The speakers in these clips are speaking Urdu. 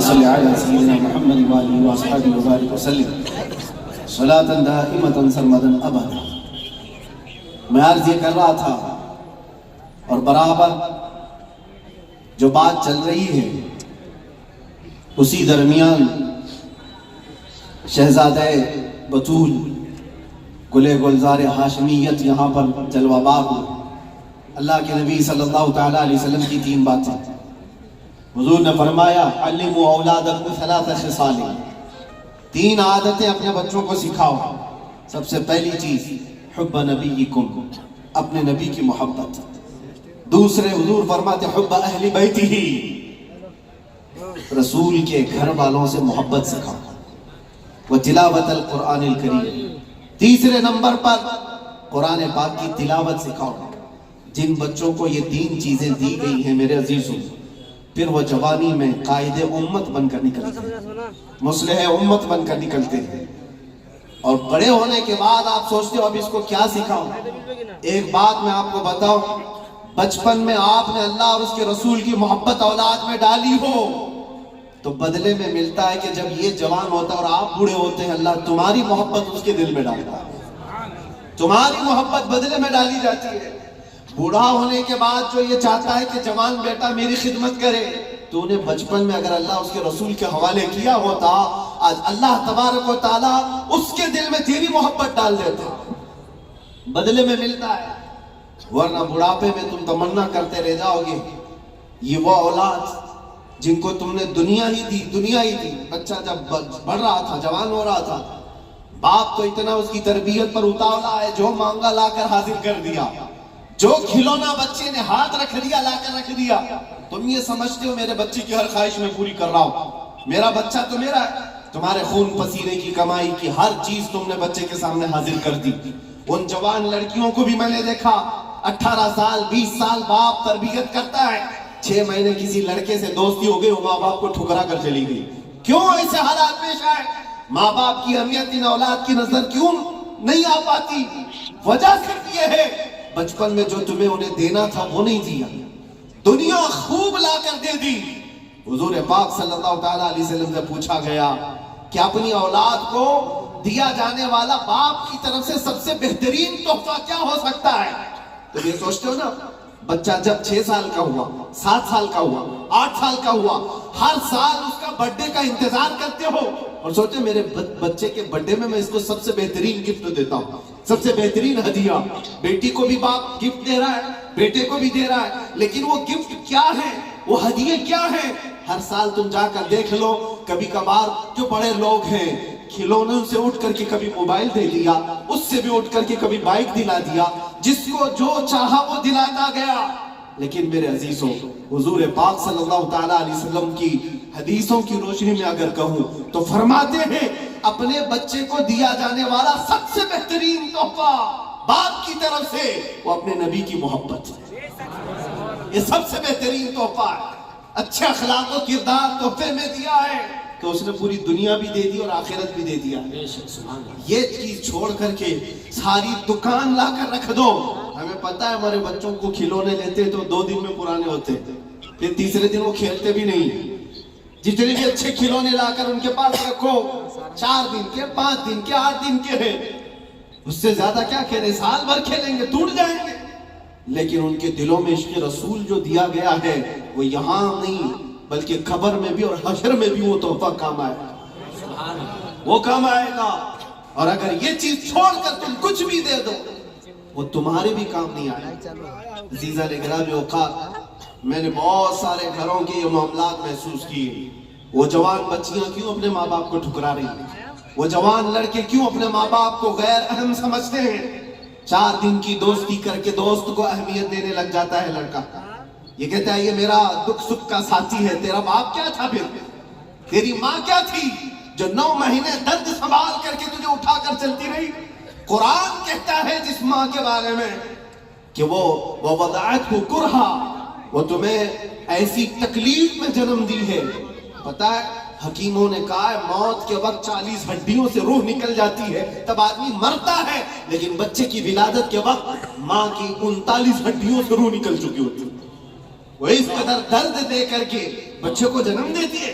صل علی سیدنا محمد وآلہ وصحبہ وبارک وسلم صلاۃ دائمۃ سرمدا ابدا۔ میں عرض یہ کر رہا تھا اور برابر جو بات چل رہی ہے اسی درمیان شہزادہ بطول گل گلزار ہاشمیت یہاں پر جلوہ باب ہوئے۔ اللہ کے نبی صلی اللہ تعالیٰ علیہ وسلم کی 3 باتیں حضور نے فرمایا علموا اولادکم 3 خصال، 3 عادتیں اپنے بچوں کو سکھاؤ۔ سب سے پہلی چیز حب نبیکم، اپنے نبی کی محبت۔ دوسرے حضور فرماتے حب اہل بیتہ، رسول کے گھر والوں سے محبت سکھاؤ۔ وتلاوت القرآن الکریم، تیسرے نمبر پر قرآن پاک کی تلاوت سکھاؤ۔ جن بچوں کو یہ 3 چیزیں دی گئی ہیں میرے عزیزوں، پھر وہ جوانی میں قائد امت بن کر نکلتے ہیں، مصلح امت بن کر نکلتے ہیں۔ اور بڑے ہونے کے بعد آپ سوچتے ہو اب اس کو کیا سکھاؤں۔ ایک بات میں آپ کو بتاؤں، بچپن میں آپ نے اللہ اور اس کے رسول کی محبت اولاد میں ڈالی ہو تو بدلے میں ملتا ہے کہ جب یہ جوان ہوتا ہے اور آپ بوڑھے ہوتے ہیں، اللہ تمہاری محبت اس کے دل میں ڈالتا ہے، تمہاری محبت بدلے میں ڈالی جاتی ہے۔ بوڑھا ہونے کے بعد جو یہ چاہتا ہے کہ جوان بیٹا میری خدمت کرے، تو انہیں بچپن میں اگر اللہ اس کے رسول کے حوالے کیا ہوتا، آج اللہ تبارک و تعالیٰ اس کے دل میں تیری محبت ڈال دیتا، بدلے میں ملتا ہے۔ ورنہ بڑھاپے میں تم تمنا کرتے رہ جاؤ گے۔ یہ وہ اولاد جن کو تم نے دنیا ہی دی۔ بچہ جب بڑھ رہا تھا، جوان ہو رہا تھا، باپ تو اتنا اس کی تربیت پر اتاولا ہے، جو مانگا لا کر حاضر کر دیا، جو کھلونا بچے نے ہاتھ رکھ دیا لا کر رکھ دیا۔ تم یہ سمجھتے ہو میرے بچے کی ہر خواہش میں پوری کر رہا ہوں، میرا بچہ تو میرا ہے۔ تمہارے خون پسینے کی کمائی کی ہر چیز تم نے بچے کے سامنے حاضر کر دی۔ ان جوان لڑکیوں کو بھی میں نے دیکھا، 18 سال 20 سال باپ تربیت کرتا ہے، 6 مہینے کسی لڑکے سے دوستی ہو گئی، وہ ماں باپ کو ٹھکرا کر چلی گئی۔ کیوں ایسے حالات پیش آئے؟ ماں باپ کی اہمیت ان اولاد کی نظر کیوں نہیں آ پاتی؟ وجہ صرف یہ ہے بچپن میں جو تمہیں انہیں دینا تھا وہ نہیں دیا، دنیا خوب لا کر دے دی۔ حضور پاک صلی اللہ تعالیٰ علیہ وسلم سے پوچھا گیا کہ اپنی اولاد کو دیا جانے والا باپ کی طرف سے سب سے بہترین تحفہ کیا ہو سکتا ہے؟ تو یہ سوچتے ہو نا، بچہ جب 6 سال کا ہوا، 7 سال کا ہوا، 8 سال کا ہوا، ہر سال اس کا برتھ ڈے کا انتظار کرتے ہو اور سوچتے میرے بچے کے برتھ ڈے میں اس کو سب سے بہترین گفٹ دیتا ہوں، سب سے بہترین ہدیہ۔ بیٹی کو بھی باپ گفٹ دے رہا ہے، بیٹے کو بھی دے رہا ہے، لیکن وہ گفٹ کیا ہے، وہ ہدیے کیا ہے؟ ہر سال تم جا کر دیکھ لو، کبھی کبھار جو بڑے لوگ ہیں کھلونوں سے اٹھ کر کے کبھی موبائل دے دیا، اس سے بھی اٹھ کر کے کبھی بائک دلا دیا، جس کو جو چاہا وہ دلاتا گیا۔ لیکن میرے عزیزوں، حضور پاک صلی اللہ تعالیٰ علیہ وسلم کی حدیثوں کی روشنی میں اگر کہوں تو فرماتے ہیں اپنے بچے کو دیا جانے والا سب سے بہترین تحفہ باپ کی طرف سے وہ اپنے نبی کی محبت ہے۔ یہ سب سے بہترین تحفہ ہے۔ اچھے اخلاق و کردار تحفے میں دیا ہے تو اس نے پوری دنیا بھی دے دی اور آخرت بھی دے دیا۔ یہ چیز چھوڑ کر کے ساری دکان لا کر رکھ دو۔ ہمیں پتہ ہے ہمارے بچوں کو کھلونے لیتے تو 2 دن میں پرانے ہوتے، پھر تیسرے دن وہ کھیلتے بھی نہیں۔ جتنے بھی اچھے کھلونے لا کر ان کے پاس رکھو، 4 دن کے، 5 دن کے، 8 دن کے ہیں، اس سے زیادہ کیا کھیلیں، سال بھر کھیلیں گے ٹوٹ جائیں گے۔ لیکن ان کے دلوں میں عشق رسول جو دیا گیا ہے وہ یہاں نہیں بلکہ قبر میں بھی اور حشر میں بھی وہ تحفہ کام آئے گا، وہ کام آئے گا۔ اور اگر یہ چیز چھوڑ کر تم کچھ بھی دے دو وہ تمہارے بھی کام نہیں آئے۔ عزیزان گرامی اوقات، میں نے بہت سارے گھروں کے یہ معاملات محسوس کیے۔ وہ جوان بچیاں کیوں اپنے ماں باپ کو ٹھکرا رہی ہیں؟ وہ جوان لڑکے کیوں اپنے ماں باپ کو غیر اہم سمجھتے ہیں؟ 4 دن کی دوستی کر کے دوست کو اہمیت دینے لگ جاتا ہے لڑکا، یہ کہتا ہے یہ میرا دکھ سکھ کا ساتھی ہے۔ تیرا باپ کیا تھا پھر؟ تیری ماں کیا تھی جو 9 مہینے درد سنبھال کر کے تجھے اٹھا کر چلتی رہی؟ قرآن کہتا ہے جس ماں کے بارے میں کہ وہ وضعته کرہا، وہ تمہیں ایسی تکلیف میں جنم دی ہے۔ پتہ ہے حکیموں نے کہا ہے موت کے وقت 40 ہڈیوں سے روح نکل جاتی ہے تب آدمی مرتا ہے، لیکن بچے کی ولادت کے وقت ماں کی 39 ہڈیوں سے روح نکل چکی ہوتی ہے۔ وہ اس قدر درد دے کر کے بچے کو جنم دیتی ہے،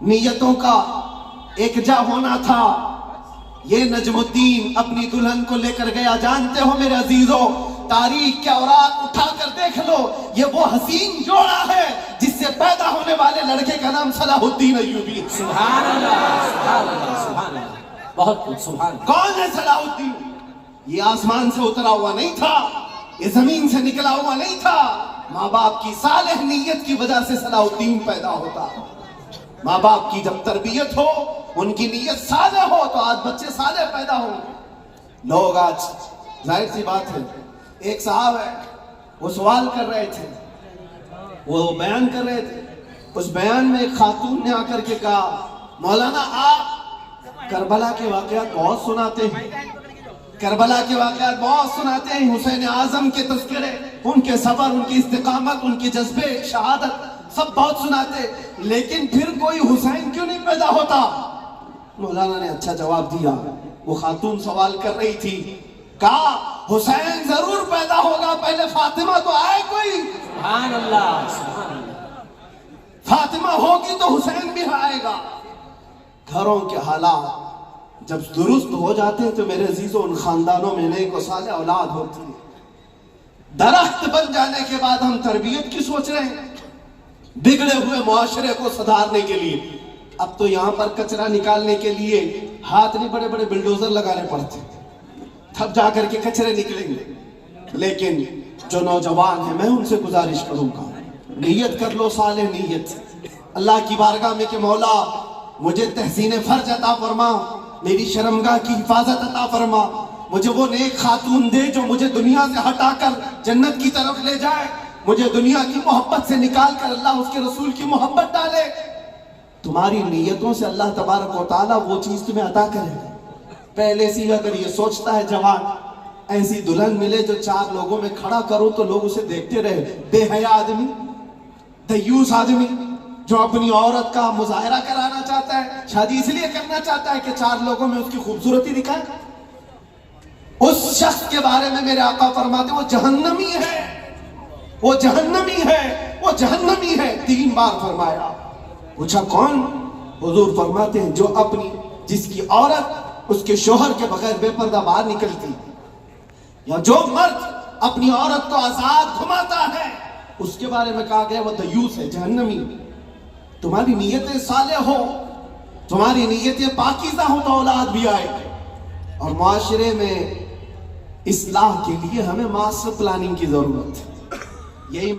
نیتوں کا ایکجا ہونا تھا. یہ نجمالدین اپنی دلہن کو لے کر گیا. جانتے ہو میرے عزیزوں، تاریخ کے اوراق اٹھا کر دیکھ لو، یہ وہ حسین جوڑا ہے جس سے پیدا ہونے والے لڑکے کا نام صلاح الدین ایوبی. سبحان اللہ، سبحان اللہ، سبحان اللہ، بہت کچھ. سبحان اللہ. کون ہے صلاح الدین؟ یہ آسمان سے اترا ہوا نہیں تھا، یہ زمین سے نکلا ہوا نہیں تھا. ماں باپ کی صالح نیت کی وجہ سے صلاح الدین پیدا ہوتا. ماں باپ کی جب تربیت ہو، ان کی نیت صالح ہو، تو آج بچے صالح پیدا ہوں. لوگ آج ظاہر سی بات ہے، ایک صاحب ہے، وہ سوال کر رہے تھے، وہ بیان کر رہے تھے. اس بیان میں ایک خاتون نے آ کر کے کہا، مولانا آپ کربلا کے واقعات بہت سناتے ہیں، کربلا کے واقعات بہت سناتے ہیں، حسین اعظم کے تذکرے، ان کے صبر، ان کی استقامت، ان کے جذبے شہادت سب بہت سناتے، لیکن پھر کوئی حسین کیوں نہیں پیدا ہوتا؟ مولانا نے اچھا جواب دیا. وہ خاتون سوال کر رہی تھی، کہا حسین ضرور پیدا ہوگا، پہلے فاطمہ تو آئے کوئی. سبحان اللہ، سبحان اللہ. فاطمہ ہوگی تو حسین بھی آئے گا. گھروں کے حالات جب درست ہو جاتے ہیں تو میرے عزیزوں، ان خاندانوں میں نیک و صالح اولاد ہوتی ہے. درخت بن جانے کے بعد ہم تربیت کی سوچ رہے ہیں، بگڑے ہوئے معاشرے کو سدھارنے کے لیے. اب تو یہاں پر کچرا نکالنے کے لیے ہاتھ نہیں، بڑے بڑے بلڈوزر لگانے پڑتے، تب جا کر کے کچرے نکلیں گے. لیکن جو نوجوان ہیں، میں ان سے گزارش کروں گا، نیت کر لو صالح نیت اللہ کی بارگاہ میں کہ مولا مجھے تحسین فرج عطا فرما، میری شرمگاہ کی حفاظت عطا فرما، مجھے وہ نیک خاتون دے جو مجھے دنیا سے ہٹا کر جنت کی طرف لے جائے، مجھے دنیا کی محبت سے نکال کر اللہ اس کے رسول کی محبت ڈالے. تمہاری نیتوں سے اللہ تبارک و تعالیٰ وہ چیز تمہیں عطا کرے گا. پہلے سے اگر یہ سوچتا ہے جوان، ایسی دلہن ملے جو 4 لوگوں میں کھڑا کرو تو لوگ اسے دیکھتے رہے، بے حیا آدمی، دیوس آدمی جو اپنی عورت کا مظاہرہ کرانا چاہتا ہے، شادی اس لیے کرنا چاہتا ہے کہ 4 لوگوں میں اس کی خوبصورتی دکھائے، اس شخص کے بارے میں میرے آقا فرماتے وہ جہنمی ہے، وہ جہنمی ہے، وہ جہنمی ہے. 3 بار فرمایا. پوچھا کون؟ حضور فرماتے ہیں جو اپنی، جس کی عورت اس کے شوہر کے بغیر بے پردہ باہر نکلتی، یا جو مرد اپنی عورت کو آزاد گھماتا ہے، اس کے بارے میں کہا گیا وہ دیوس ہے، جہنمی. تمہاری نیتیں صالح ہو، تمہاری نیتیں پاکیزہ ہو تو اولاد بھی آئے. اور معاشرے میں اصلاح کے لیے ہمیں ماسٹر پلاننگ کی ضرورت ہے. یہی